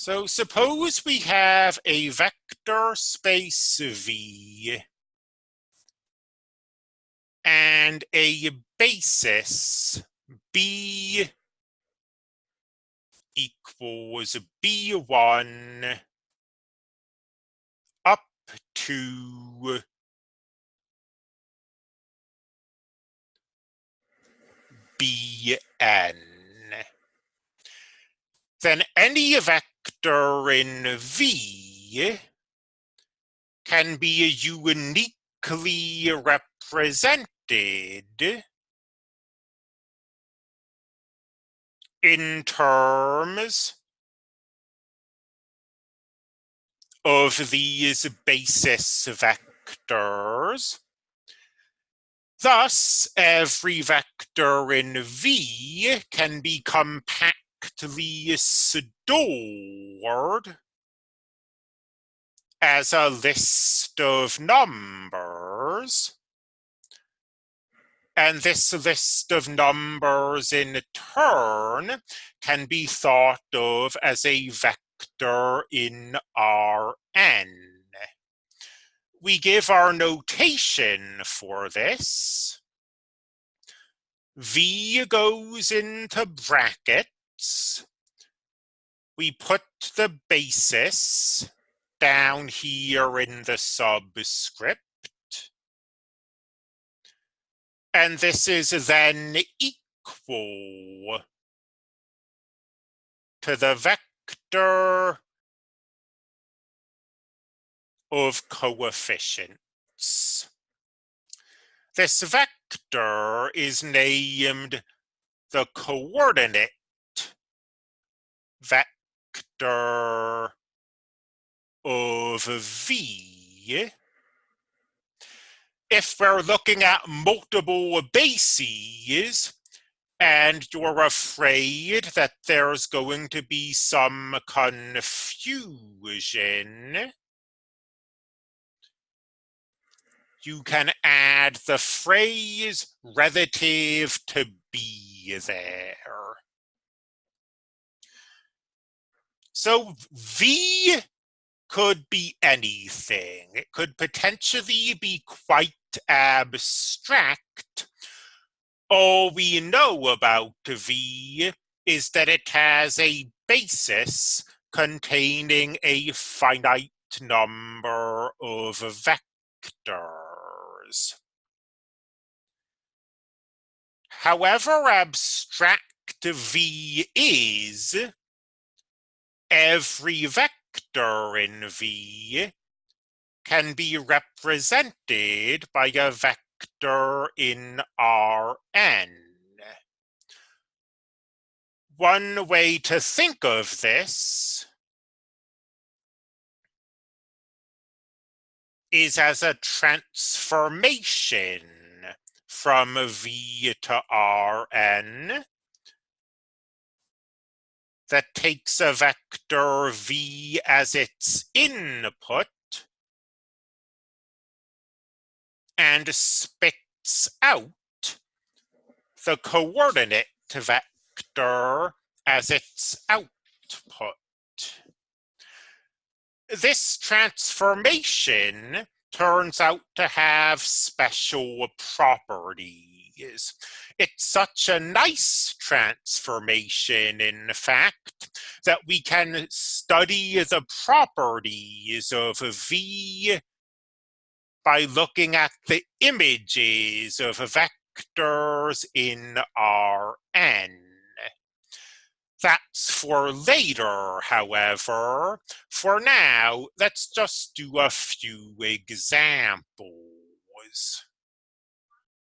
So suppose we have a vector space V and a basis B equals B1 up to Bn. Then any vector in V can be uniquely represented in terms of these basis vectors. Thus, every vector in V can be compactly stored as a list of numbers. And this list of numbers in turn can be thought of as a vector in Rn. We give our notation for this. V goes into brackets. We put the basis down here in the subscript. And this is then equal to the vector of coefficients. This vector is named the coordinate vector of V. If we're looking at multiple bases and you're afraid that there's going to be some confusion, you can add the phrase relative to B there. So V could be anything. It could potentially be quite abstract. All we know about V is that it has a basis containing a finite number of vectors. However abstract V is, every vector in V can be represented by a vector in Rn. One way to think of this is as a transformation from V to Rn that takes a vector V as its input and spits out the coordinate vector as its output. This transformation turns out to have special properties. It's such a nice transformation, in fact, that we can study the properties of V by looking at the images of vectors in Rn. That's for later, however. For now, let's just do a few examples.